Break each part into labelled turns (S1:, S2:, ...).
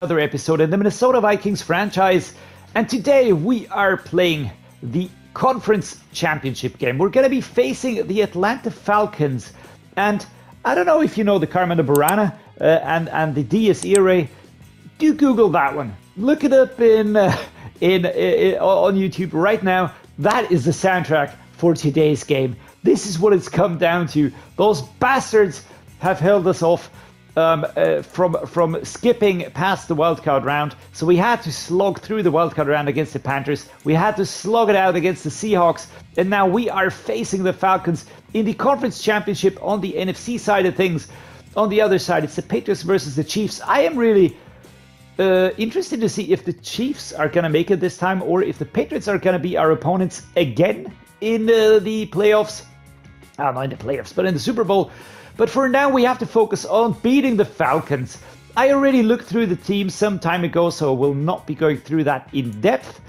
S1: Another episode in the Minnesota Vikings franchise, and today we are playing the conference championship game. We're going to be facing the Atlanta Falcons, and I don't know if you know the Carmine Burana and the Diaz Irae. Do Google that one. Look it up on YouTube right now. That is the soundtrack for today's game. This is what it's come down to. Those bastards have held us off from skipping past the wildcard round. So we had to slog through the wildcard round against the Panthers. We had to slog it out against the Seahawks. And now we are facing the Falcons in the conference championship on the NFC side of things. On the other side, it's the Patriots versus the Chiefs. I am really interested to see if the Chiefs are going to make it this time or if the Patriots are going to be our opponents again in the playoffs. Not in the playoffs, but in the Super Bowl. But for now, we have to focus on beating the Falcons. I already looked through the team some time ago, so I will not be going through that in depth.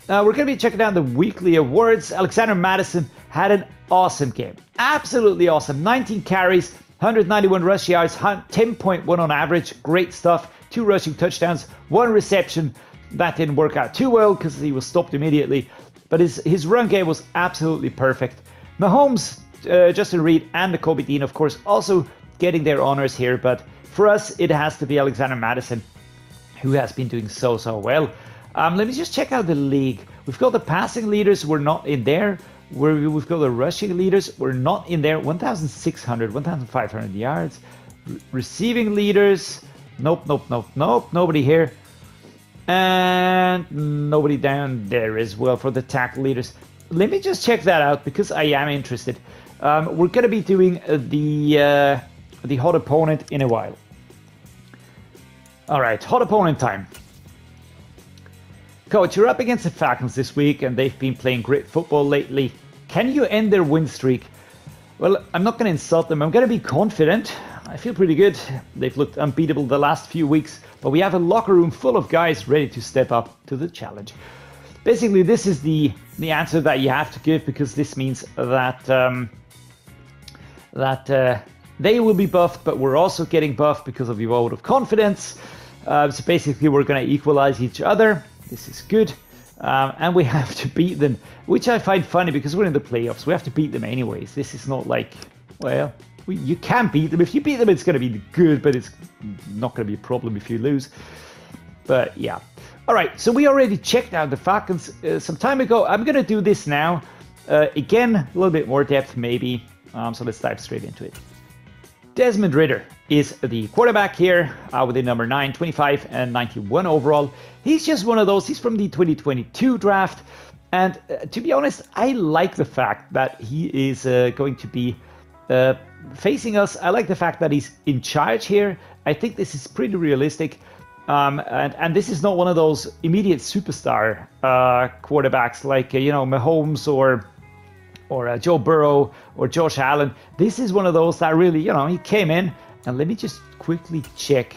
S1: We're going to be checking out the weekly awards. Alexander Mattison had an awesome game. Absolutely awesome. 19 carries, 191 rush yards, 10.1 on average. Great stuff. 2 rushing touchdowns, 1 reception. That didn't work out too well because he was stopped immediately. But his run game was absolutely perfect. Mahomes, Justin Reed and Nakobe Dean, of course, also getting their honors here. But for us, it has to be Alexander Mattison, who has been doing so well. Let me just check out the league. We've got the passing leaders. We're not in there. We've got the rushing leaders. We're not in there. 1,600, 1,500 yards. Receiving leaders. Nope. Nobody here. And nobody down there as well for the tackle leaders. Let me just check that out because I am interested. We're going to be doing the hot opponent in a while. All right, hot opponent time. Coach, you're up against the Falcons this week, and they've been playing great football lately. Can you end their win streak? Well, I'm not going to insult them. I'm going to be confident. I feel pretty good. They've looked unbeatable the last few weeks, but we have a locker room full of guys ready to step up to the challenge. Basically, this is the answer that you have to give because this means that they will be buffed, but we're also getting buffed because of the vote of confidence. So basically, we're going to equalize each other. This is good. And we have to beat them, which I find funny because we're in the playoffs. We have to beat them anyways. This is not like, well, you can beat them. If you beat them, it's going to be good, but it's not going to be a problem if you lose. But yeah. All right, so we already checked out the Falcons some time ago. I'm going to do this now. Again, a little bit more depth maybe. So let's dive straight into it. Desmond Ridder is the quarterback here with the number 9, 25, and 91 overall. He's just one of those. He's from the 2022 draft. And to be honest, I like the fact that he is going to be facing us. I like the fact that he's in charge here. I think this is pretty realistic. And this is not one of those immediate superstar quarterbacks like Mahomes or Joe Burrow or Josh Allen. This is one of those that really, he came in. And let me just quickly check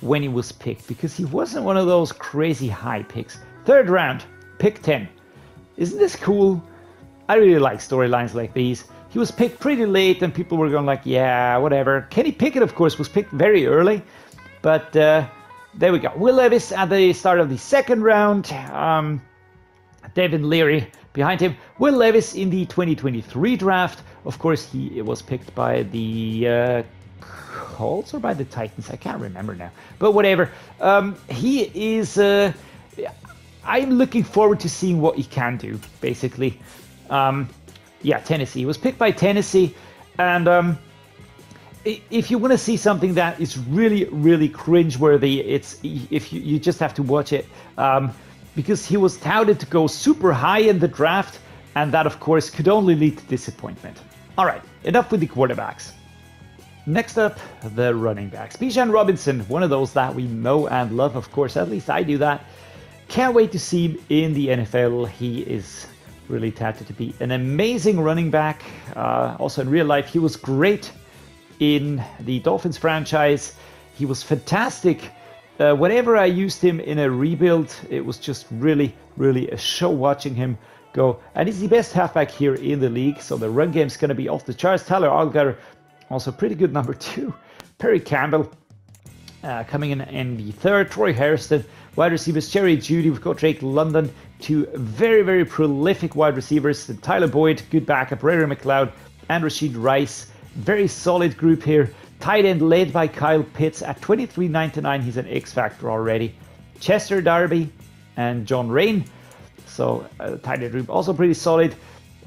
S1: when he was picked because he wasn't one of those crazy high picks. 3rd round, pick 10. Isn't this cool? I really like storylines like these. He was picked pretty late and people were going like, yeah, whatever. Kenny Pickett, of course, was picked very early, but there we go. Will Levis at the start of the 2nd round. Devin Leary behind him. Will Levis in the 2023 draft. Of course, he was picked by the Colts or by the Titans. I can't remember now. But whatever. He is... I'm looking forward to seeing what he can do, basically. Yeah, Tennessee. He was picked by Tennessee. And... if you want to see something that is really, really cringeworthy, you just have to watch it because he was touted to go super high in the draft, and that, of course, could only lead to disappointment. All right, enough with the quarterbacks. Next up, the running backs. Bijan Robinson, one of those that we know and love, of course. At least I do that. Can't wait to see him in the NFL. He is really touted to be an amazing running back. Also in real life, he was great in the Dolphins franchise. He was fantastic. Whenever I used him in a rebuild, it was just really, really a show watching him go. And he's the best halfback here in the league, so the run game's going to be off the charts. Tyler Algier, also pretty good number 2. Perry Campbell, Coming in the third, Troy Hairston. Wide receivers, Jerry Jeudy. We've got Drake London. Two very, very prolific wide receivers. Tyler Boyd, good backup. Ray McLeod and Rashid Rice. Very solid group here. Tight end led by Kyle Pitts at 23.99. He's an X factor already. Chester Darby and John Rain. So tight end group also pretty solid.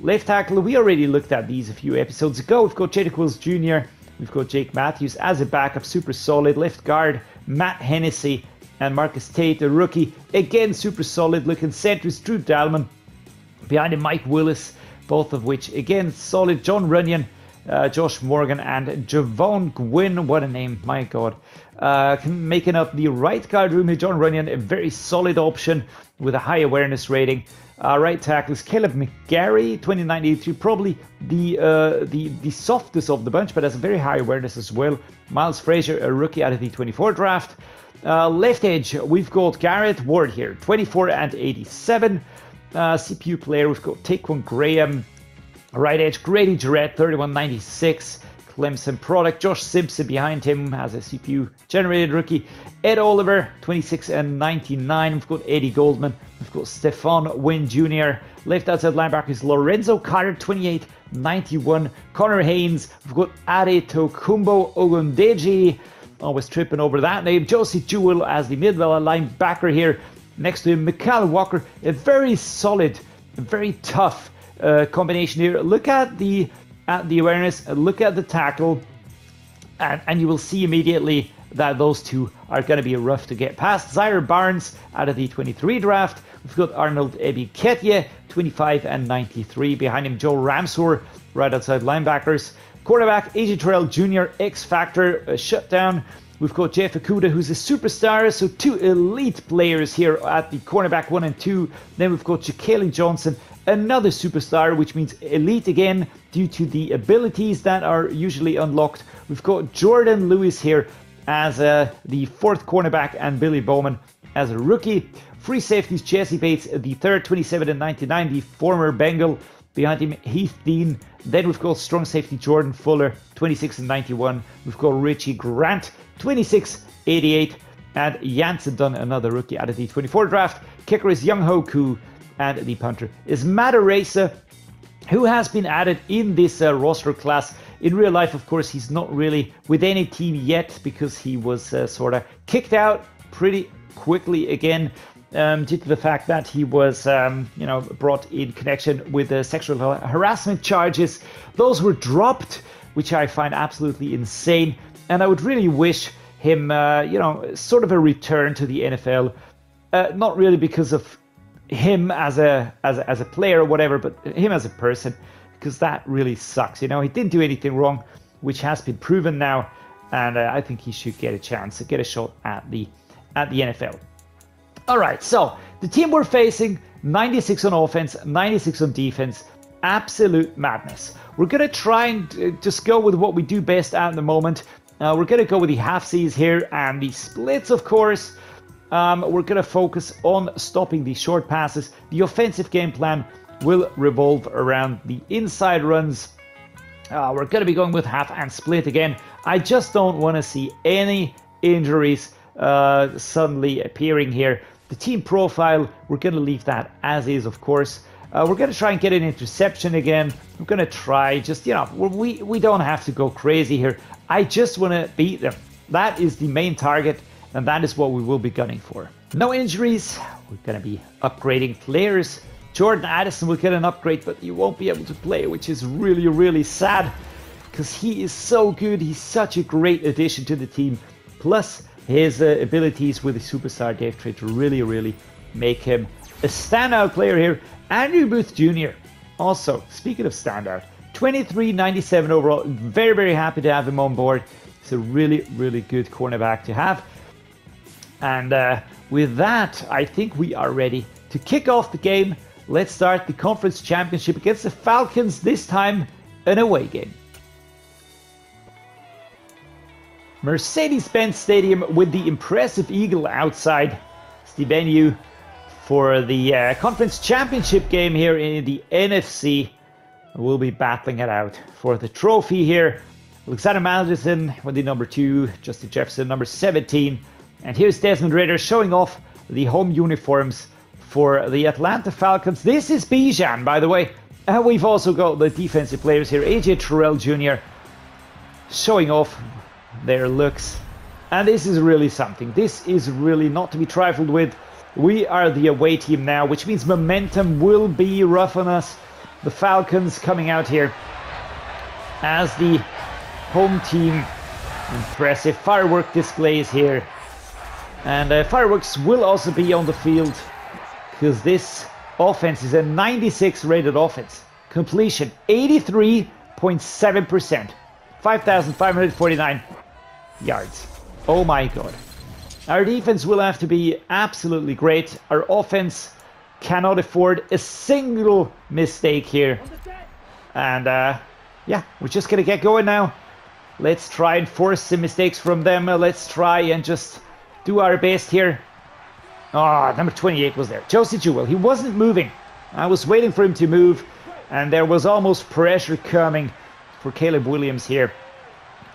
S1: Left tackle, we already looked at these a few episodes ago. We've got Jake Wills Jr. We've got Jake Matthews as a backup, super solid. Left guard, Matt Hennessy and Marcus Tate, a rookie. Again, super solid looking. Centers, Drew Dalman. Behind him, Mike Willis, both of which, again, solid. John Runyon, Josh Morgan, and Javon Gwynn. What a name, my God. Making up the right guard room here. John Runyon, a very solid option with a high awareness rating. Right tackle is Caleb McGarry, 29.83, probably the softest of the bunch, but has a very high awareness as well. Miles Frazier, a rookie out of the 24 draft. Left edge, we've got Garrett Ward here, 24.87. CPU player, we've got Taquan Graham. Right edge, Grady Jarrett, 31.96. Clemson product. Josh Simpson behind him has a CPU generated rookie. Ed Oliver, 26.99. We've got Eddie Goldman. We've got Stephon Wynn Jr. Left outside linebackers Lorenzo Carter, 28.91. Connor Haynes. We've got Ade Tokumbo Ogundeji. Always tripping over that name. Josie Jewell as the middle linebacker here. Next to him, Mikal Walker. A very solid, very tough combination here. Look at the awareness, look at the tackle, and you will see immediately that those two are going to be rough to get past. Zaire Barnes out of the 23 draft. We've got Arnold Ebiketie, 25.93. Behind him, Joe Ramsor, right outside linebackers. Quarterback, AJ Terrell Jr., X Factor, shutdown. We've got Jeff Okuda, who's a superstar, so two elite players here at the cornerback 1 and 2. Then we've got Jaquelin Johnson, another superstar, which means elite again due to the abilities that are usually unlocked. We've got Jordan Lewis here as the fourth cornerback and Billy Bowman as a rookie. Free safeties, Jesse Bates, the third, 27.99, the former Bengal. Behind him, Heath Dean. Then we've got strong safety Jordan Fuller, 26.91. We've got Richie Grant, 26.88. And Jansen Dunn, another rookie out of the 24 draft. Kicker is Young Ho Koo. And the punter is Matt Arasa, who has been added in this roster class. In real life, of course, he's not really with any team yet because he was sort of kicked out pretty quickly again due to the fact that he was, brought in connection with sexual harassment charges. Those were dropped, which I find absolutely insane. And I would really wish him, sort of a return to the NFL. Not really because of him as a player or whatever, but him as a person, because that really sucks. He didn't do anything wrong, which has been proven now, and I think he should get a chance to get a shot at the NFL. All right, so the team we're facing, 96 on offense, 96 on defense, absolute madness. We're gonna try and just go with what we do best at the moment. We're gonna go with the half C's here and the splits, of course. We're going to focus on stopping the short passes. The offensive game plan will revolve around the inside runs. We're going to be going with half and split again. I just don't want to see any injuries suddenly appearing here. The team profile, we're going to leave that as is, of course. We're going to try and get an interception again. We're going to try just, we don't have to go crazy here. I just want to beat them. That is the main target. And that is what we will be gunning for. No injuries. We're going to be upgrading players. Jordan Addison will get an upgrade, but he won't be able to play, which is really, really sad because he is so good. He's such a great addition to the team. Plus, his abilities with the superstar Dave trait really, really make him a standout player here. Andrew Booth Jr. Also, speaking of standout, 23.97 overall. Very, very happy to have him on board. He's a really, really good cornerback to have. And with that, I think we are ready to kick off the game. Let's start the conference championship against the Falcons, this time an away game. Mercedes-Benz Stadium with the impressive eagle outside. It's the venue for the conference championship game here in the NFC. We'll be battling it out for the trophy here. Alexander Addison with the number 2, Justin Jefferson number 17, and here's Desmond Ridder showing off the home uniforms for the Atlanta Falcons. This is Bijan, by the way, and we've also got the defensive players here. AJ Terrell Jr. showing off their looks, and this is really something. This is really not to be trifled with. We are the away team now, which means momentum will be rough on us. The Falcons coming out here as the home team. Impressive firework displays here, and fireworks will also be on the field because this offense is a 96 rated offense. Completion 83.7%, 5,549 yards. Oh my god. Our defense will have to be absolutely great. Our offense cannot afford a single mistake here. And yeah, we're just going to get going now. Let's try and force some mistakes from them. Let's try and just do our best here. Oh, number 28 was there. Josie Jewell. He wasn't moving. I was waiting for him to move. And there was almost pressure coming for Caleb Williams here.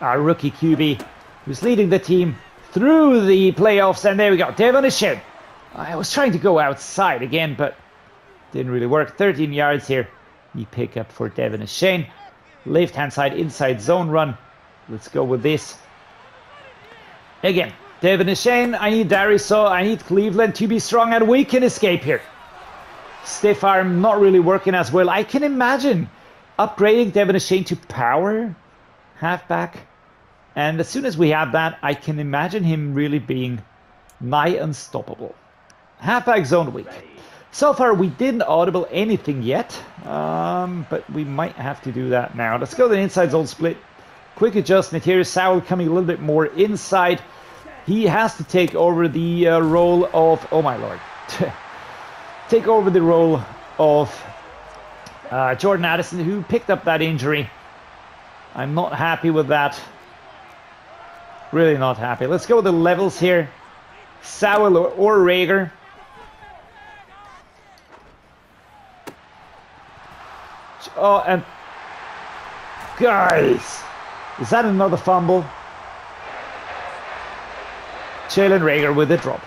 S1: Our rookie QB who's leading the team through the playoffs. And there we go. Devon Achane. I was trying to go outside again, but didn't really work. 13 yards here. The pick up for Devon Achane. Left-hand side inside zone run. Let's go with this. Again, Devon Achane. I need Darius. I need Cleveland to be strong, and we can escape here. Stiff arm not really working as well. I can imagine upgrading Devon Achane to power halfback. And as soon as we have that, I can imagine him really being nigh unstoppable. Halfback zone weak. So far, we didn't audible anything yet, but we might have to do that now. Let's go to the inside zone split. Quick adjustment here. Sowell coming a little bit more inside. He has to take over the role of... Oh, my lord. Take over the role of Jordan Addison, who picked up that injury. I'm not happy with that. Really not happy. Let's go with the levels here. Sowell or Rager. Oh, and guys, is that another fumble? Jalen Rager with a drop.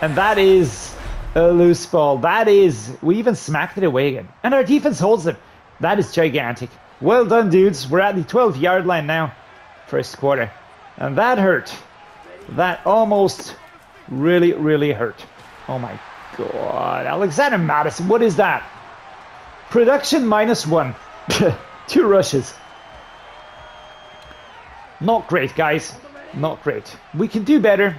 S1: And that is a loose ball. That is, we even smacked it away again. And our defense holds it. That is gigantic. Well done, dudes. We're at the 12-yard line now. First quarter. And that hurt. That almost really, really hurt. Oh my god. Alexander Mattison, what is that? Production -1. 2 rushes. Not great, guys. Not great. We can do better.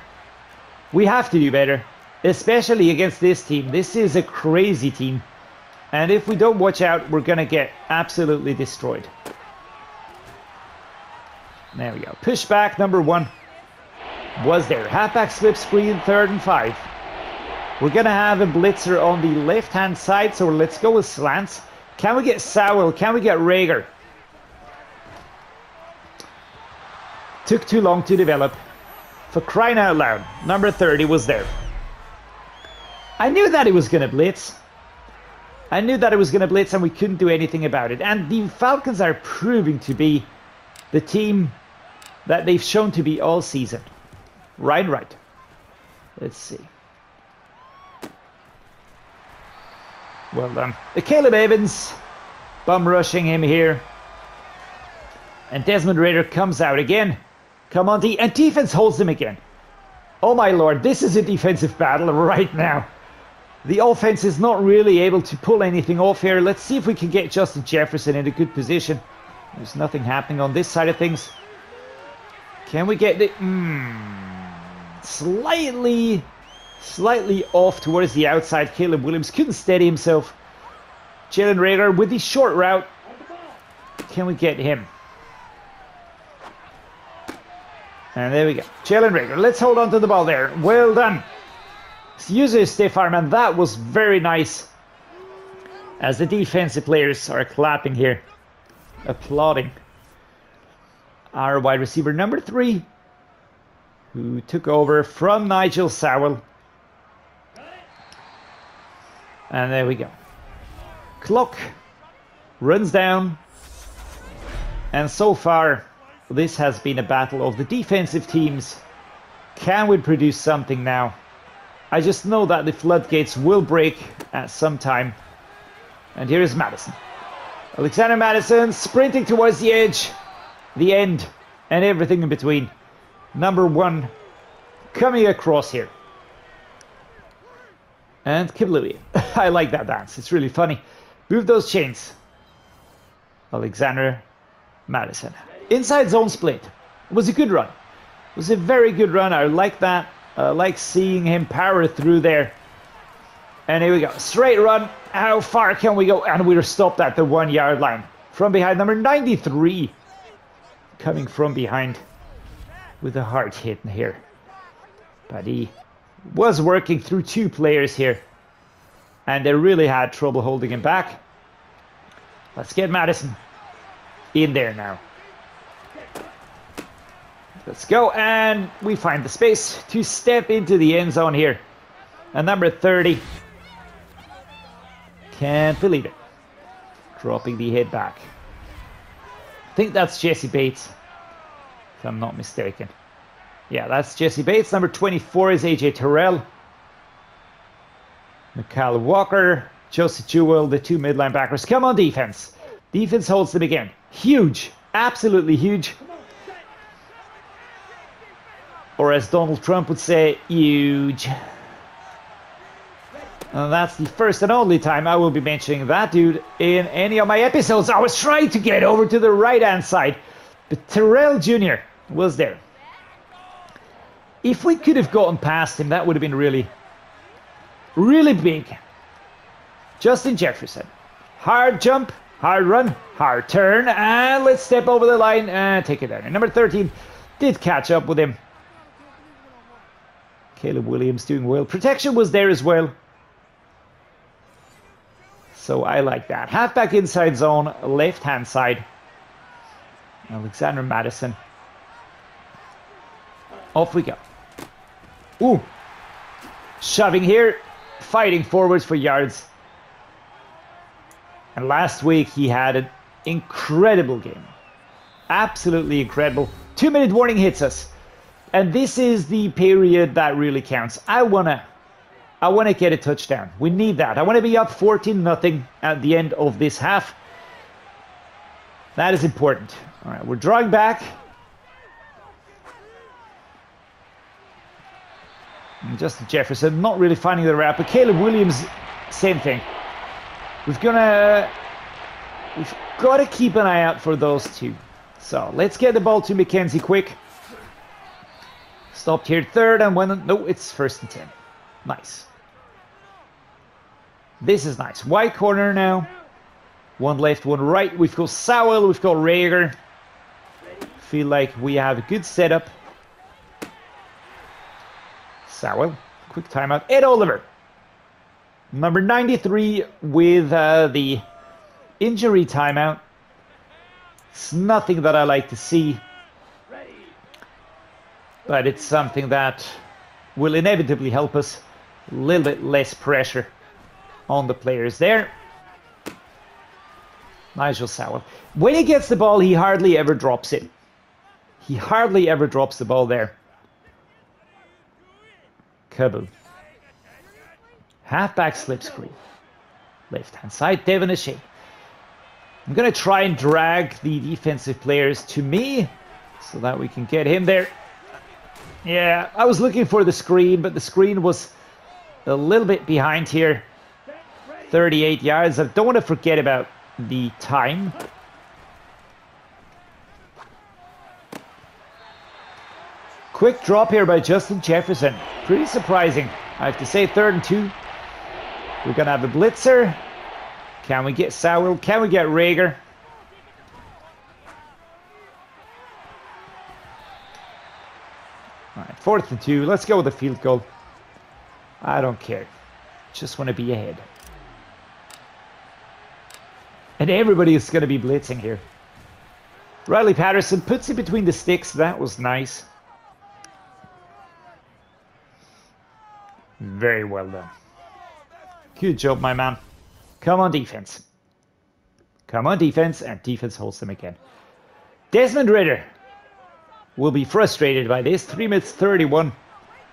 S1: We have to do better. Especially against this team. This is a crazy team. And if we don't watch out, we're going to get absolutely destroyed. There we go. Pushback number 1 was there. Halfback slip screen, 3rd and 5. We're going to have a blitzer on the left-hand side, so let's go with slants. Can we get Sowell? Can we get Rager? Took too long to develop. For crying out loud, number 30 was there. I knew that it was going to blitz. I knew that it was going to blitz, and we couldn't do anything about it. And the Falcons are proving to be the team that they've shown to be all season. Right. Let's see. Well done. Caleb Evans, bum rushing him here. And Desmond Ridder comes out again. Come on, and defense holds him again. Oh my lord, this is a defensive battle right now. The offense is not really able to pull anything off here. Let's see if we can get Justin Jefferson in a good position. There's nothing happening on this side of things. Can we get the... Slightly off towards the outside. Caleb Williams couldn't steady himself. Jalen Rager with the short route. Can we get him? And there we go. Jalen Rager. Let's hold on to the ball there. Well done. Use a stiff arm, and that was very nice. As the defensive players are clapping here. Applauding. Our wide receiver number 3. Who took over from Nigel Sowell. And there we go. Clock runs down. And so far, this has been a battle of the defensive teams. Can we produce something now? I just know that the floodgates will break at some time. And here is Madison. Alexander Madison sprinting towards the edge, the end, and everything in between. Number 1 coming across here. And Kablooey. I like that dance. It's really funny. Move those chains. Alexander Madison. Inside zone split. It was a good run. It was a very good run. I like that. I like seeing him power through there. And here we go. Straight run. How far can we go? And we're stopped at the 1 yard line. From behind, number 93. Coming from behind with a hard hit here. But he was working through 2 players here. And they really had trouble holding him back. Let's get Madison in there now. Let's go, and we find the space to step into the end zone here. And number 30. Can't believe it. Dropping the head back. I think that's Jesse Bates, if I'm not mistaken. Yeah, that's Jesse Bates. Number 24 is AJ Terrell. Mikhail Walker, Josie Jewell, the 2 mid linebackers. Come on, defense. Defense holds them again. Huge. Absolutely huge. Or as Donald Trump would say, huge. And that's the first and only time I will be mentioning that dude in any of my episodes. I was trying to get over to the right-hand side, but Terrell Jr. was there. If we could have gotten past him, that would have been really, really big. Justin Jefferson. Hard jump, hard run, hard turn, and let's step over the line and take it down. And number 13 did catch up with him. Caleb Williams doing well. Protection was there as well. So I like that. Halfback inside zone, left-hand side. Alexander Madison. Off we go. Ooh. Shoving here. Fighting forwards for yards. And last week he had an incredible game. Absolutely incredible. 2-minute warning hits us. And this is the period that really counts. I wanna get a touchdown. We need that. I want to be up 14-0 at the end of this half. That is important. All right, we're drawing back. And Justin Jefferson not really finding the route, but Caleb Williams, same thing. We've got to keep an eye out for those 2. So let's get the ball to McKenzie quick. Stopped here 3rd and 1. No, it's 1st and 10. Nice. This is nice. Wide corner now. 1 left, 1 right. We've got Sowell, we've got Rager. Feel like we have a good setup. Sowell, quick timeout. Ed Oliver. Number 93 with the injury timeout. It's nothing that I like to see. But it's something that will inevitably help us. A little bit less pressure on the players there. Nigel Sowell. When he gets the ball, he hardly ever drops it. He hardly ever drops the ball there. Kaboom. Halfback slip screen. Left-hand side, Devin O'Shea. I'm going to try and drag the defensive players to me so that we can get him there. Yeah, I was looking for the screen, but the screen was a little bit behind here. 38 yards. I don't want to forget about the time. Quick drop here by Justin Jefferson. Pretty surprising, I have to say. 3rd and 2. We're going to have a blitzer. Can we get Sowell? Can we get Rager? All right, 4th and 2. Let's go with the field goal. I don't care. Just want to be ahead. And everybody is going to be blitzing here. Riley Patterson puts it between the sticks. That was nice. Very well done. Good job, my man. Come on, defense. Come on, defense. And defense holds them again. Desmond Ridder. will be frustrated by this. 3 minutes 31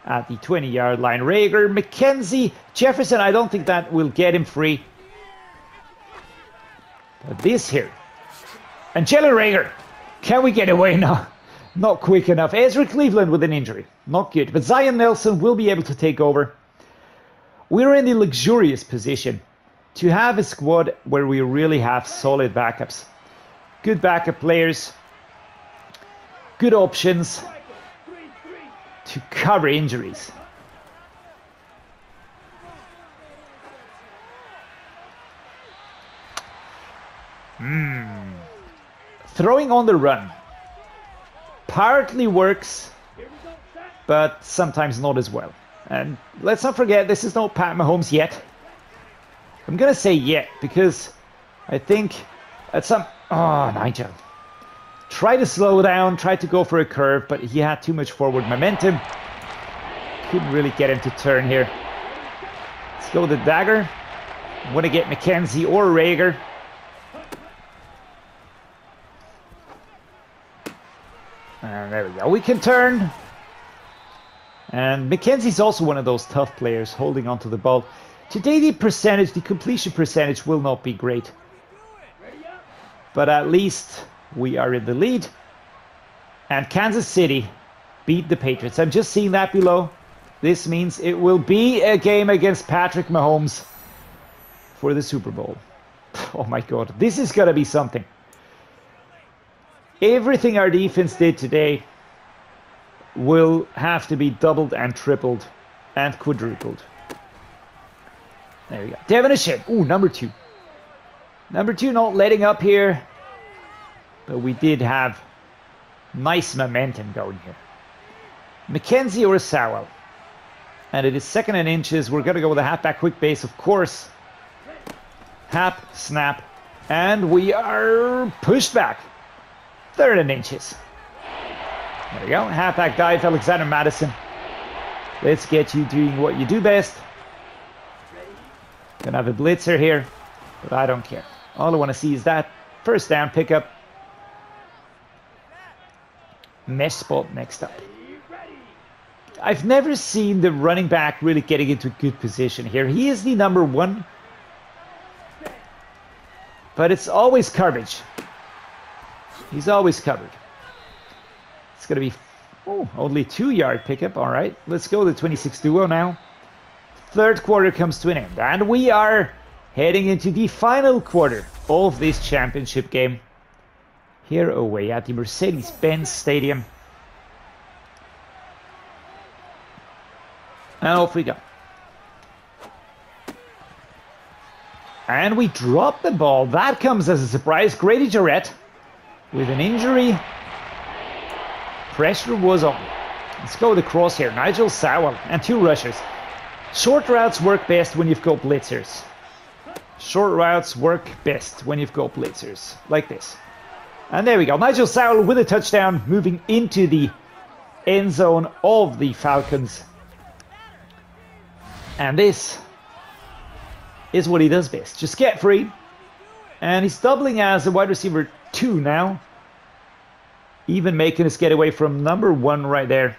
S1: at the 20-yard line. Rager, McKenzie, Jefferson, I don't think that will get him free. But this here. And Jalen Rager. Can we get away now? Not quick enough. Ezra Cleveland with an injury. Not good. But Zion Nelson will be able to take over. We're in the luxurious position to have a squad where we really have solid backups. Good backup players. Good options to cover injuries. Throwing on the run partly works, but sometimes not as well. And let's not forget, this is not Pat Mahomes yet. I'm going to say yet, because I think at some... Oh, Nigel. Try to slow down, try to go for a curve, but he had too much forward momentum. Couldn't really get him to turn here. Let's go with the dagger. Want to get McKenzie or Rager. And there we go. We can turn. And McKenzie's also one of those tough players holding onto the ball. Today the completion percentage will not be great. But at least we are in the lead. And Kansas City beat the Patriots. I'm just seeing that below. This means it will be a game against Patrick Mahomes for the Super Bowl. Oh my God, this is going to be something. Everything our defense did today will have to be doubled and tripled and quadrupled. There we go. Devin Ashim. Ooh, number 2. Number 2 not letting up here. But we did have nice momentum going here. McKenzie or Sowell. And it is 2nd and inches. We're going to go with a halfback quick base, of course. Hap, snap. And we are pushed back. 3rd and inches. There we go. Halfback dive, Alexander Mattison. Let's get you doing what you do best. Gonna have a blitzer here, but I don't care. All I want to see is that first down pickup. Mesh spot next up. I've never seen the running back really getting into a good position here. He is the number 1. But it's always coverage. He's always covered. It's going to be only 2-yard pickup. All right, let's go to 26 duo now. 3rd quarter comes to an end. And we are heading into the final quarter of this championship game. Here away at the Mercedes-Benz Stadium. And off we go. And we drop the ball. That comes as a surprise. Grady Jarrett with an injury. Pressure was on. Let's go with the cross here. Nigel Sowell and 2 rushers. Short routes work best when you've got blitzers. Short routes work best when you've got blitzers. Like this. And there we go. Nigel Sowell with a touchdown, moving into the end zone of the Falcons. And this is what he does best. Just get free. And he's doubling as a wide receiver 2 now. Even making us get away from number 1 right there.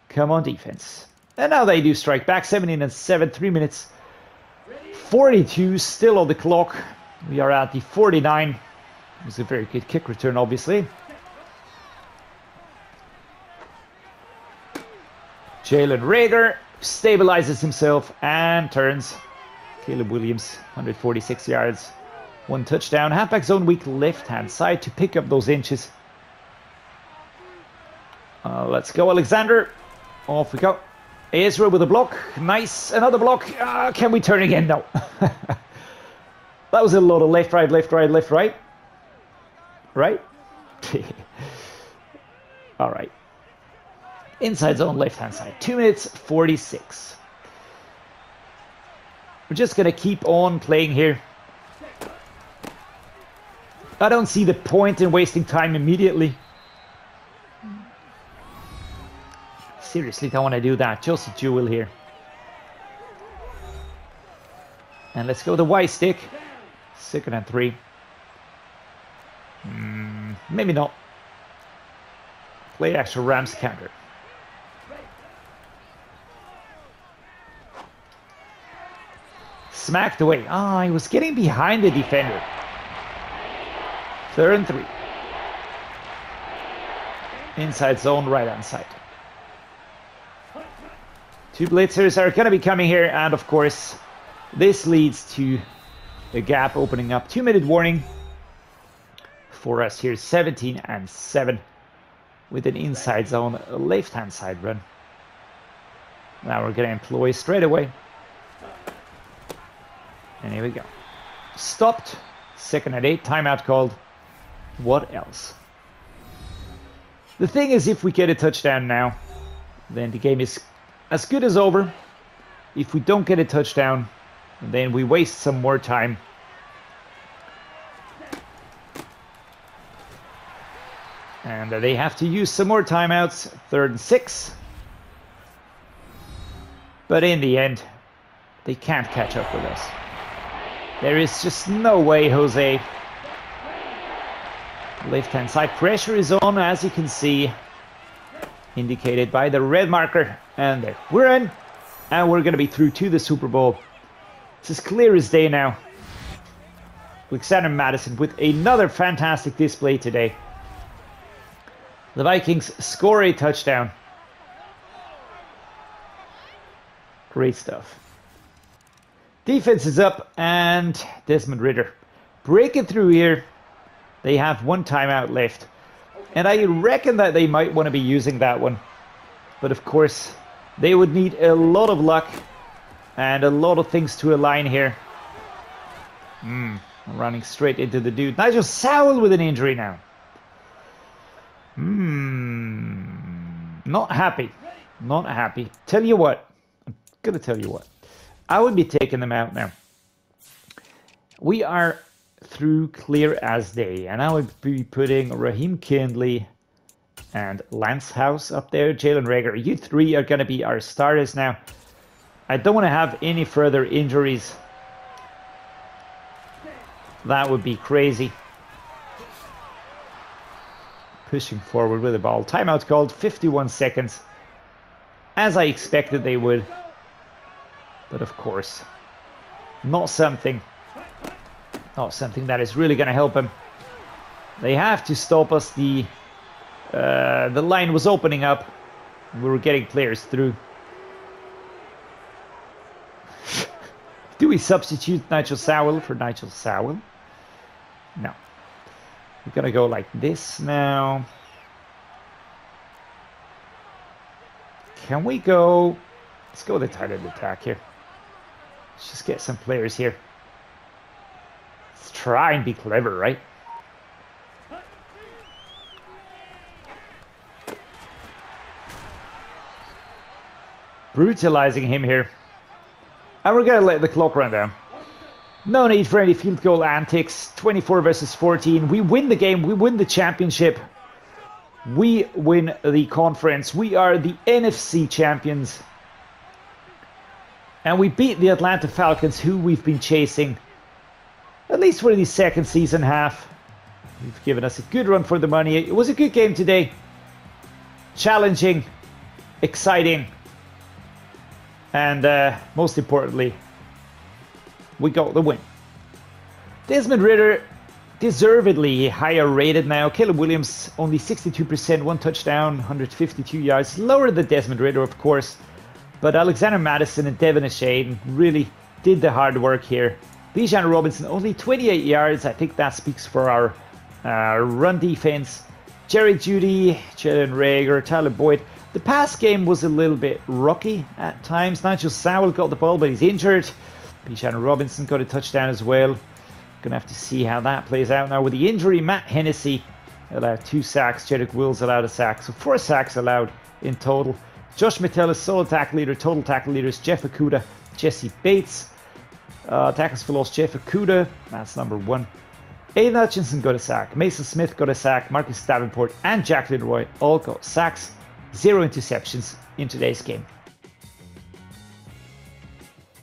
S1: Come on, defense. And now they do strike back. 17 and 7, 3 minutes 42 still on the clock. We are at the 49. It was a very good kick return, obviously. Jalen Rager stabilizes himself and turns. Caleb Williams, 146 yards. 1 touchdown. Halfback zone weak left-hand side to pick up those inches. Let's go, Alexander. Off we go. Ezra with a block. Nice. Another block. Can we turn again? No. That was a lot of left, right, left, right, left, right. Right? All right. Inside zone, left-hand side. 2 minutes 46. We're just going to keep on playing here. I don't see the point in wasting time immediately. Seriously, don't want to do that. Just a jewel here. And let's go the Y stick. 2nd and 3. Maybe not. play action Rams counter. Smacked away. Ah, he was getting behind the defender. 3rd and 3. Inside zone, right hand side. 2 blitzers are going to be coming here, and of course, this leads to a gap opening up. 2-minute warning for us here. 17 and 7 with an inside zone, left hand side run. Now we're going to employ straight away. And here we go. Stopped. 2nd and 8. Timeout called. What else? The thing is, if we get a touchdown now, then the game is as good as over. If we don't get a touchdown, then we waste some more time. And they have to use some more timeouts. 3rd and 6. But in the end, they can't catch up with us. There is just no way, Jose. Left-hand side pressure is on, as you can see, indicated by the red marker. And there we're in, and we're going to be through to the Super Bowl. It's as clear as day now. Alexander Mattison with another fantastic display today. The Vikings score a touchdown. Great stuff. Defense is up, and Desmond Ridder breaking through here. They have 1 timeout left, and I reckon that they might want to be using that one. But of course, they would need a lot of luck and a lot of things to align here. Running straight into the dude. Nigel Sowell with an injury now. Not happy. Not happy. Tell you what. I'm going to tell you what. I would be taking them out now. We are through clear as day. And I would be putting Raheem Kindley and Lance House up there. Jalen Reagor. You 3 are going to be our starters now. I don't want to have any further injuries. That would be crazy. Pushing forward with the ball. Timeout called. 51 seconds. As I expected they would. But of course, not something that is really going to help him. They have to stop us. The line was opening up. We were getting players through. Do we substitute Nigel Sowell for Nigel Sowell? No. We're going to go like this now. Can we go... Let's go with the tight end attack here. Let's just get some players here. Let's try and be clever, right? Brutalizing him here. And we're going to let the clock run down. No need for any field goal antics. 24 versus 14. We win the game. We win the championship. We win the conference. We are the NFC champions. And we beat the Atlanta Falcons, who we've been chasing, at least for the second season half. You've given us a good run for the money. It was a good game today. Challenging, exciting, and most importantly, we got the win. Desmond Ridder, deservedly higher rated now. Caleb Williams, only 62%, 1 touchdown, 152 yards. Lower than Desmond Ridder, of course. But Alexander Mattison and Devin Ashane really did the hard work here. Bijan Robinson, only 28 yards. I think that speaks for our run defense. Jerry Jeudy, Jalen Reagor, Tyler Boyd. The pass game was a little bit rocky at times. Nigel Sowell got the ball, but he's injured. Bijan Robinson got a touchdown as well. Gonna have to see how that plays out now. With the injury, Matt Hennessy allowed 2 sacks. Jedrick Wills allowed a sack. So 4 sacks allowed in total. Josh Metellus, solo tackle leader. Total tackle leaders, Jeff Okudah, Jesse Bates. Tackles for loss, Jeff Okudah. That's number 1. Aiden Hutchinson got a sack. Maason Smith got a sack. Marcus Davenport and Jaquelin Roy all got sacks. 0 interceptions in today's game.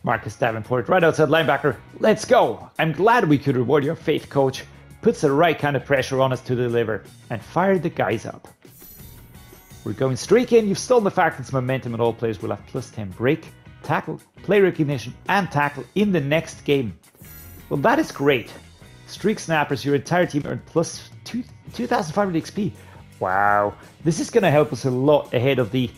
S1: Marcus Davenport, right outside linebacker. Let's go. I'm glad we could reward your faith, coach. Puts the right kind of pressure on us to deliver. And fired the guys up. We're going streaking. You've stolen the Falcons' momentum, and all players will have +10 break, tackle, play recognition, and tackle in the next game. Well, that is great. Streak snappers, your entire team earned plus 2,500 XP. Wow, this is going to help us a lot ahead of the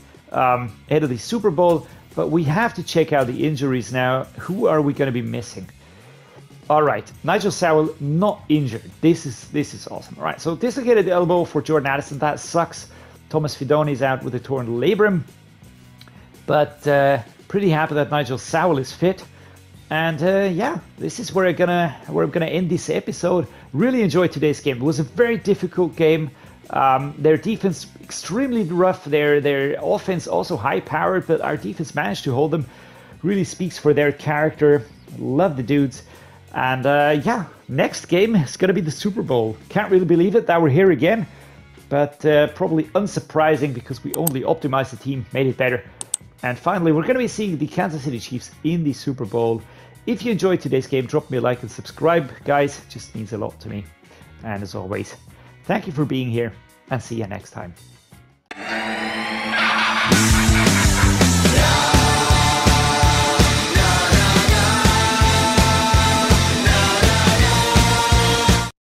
S1: Super Bowl. But we have to check out the injuries now. Who are we going to be missing? All right, Nigel Sowell not injured. This is awesome. All right, so dislocated elbow for Jordan Addison. That sucks. Thomas Fidoni's out with a torn labrum. But pretty happy that Nigel Sowell is fit. And yeah, this is where I'm gonna end this episode. Really enjoyed today's game. It was a very difficult game. Their defense extremely rough. Their offense also high powered, but our defense managed to hold them. Really speaks for their character. Love the dudes. And yeah, next game is gonna be the Super Bowl. Can't really believe it that we're here again, but probably unsurprising because we only optimized the team, made it better. And finally, we're gonna be seeing the Kansas City Chiefs in the Super Bowl. If you enjoyed today's game, drop me a like and subscribe, guys. It just means a lot to me. And as always, thank you for being here, and see you next time.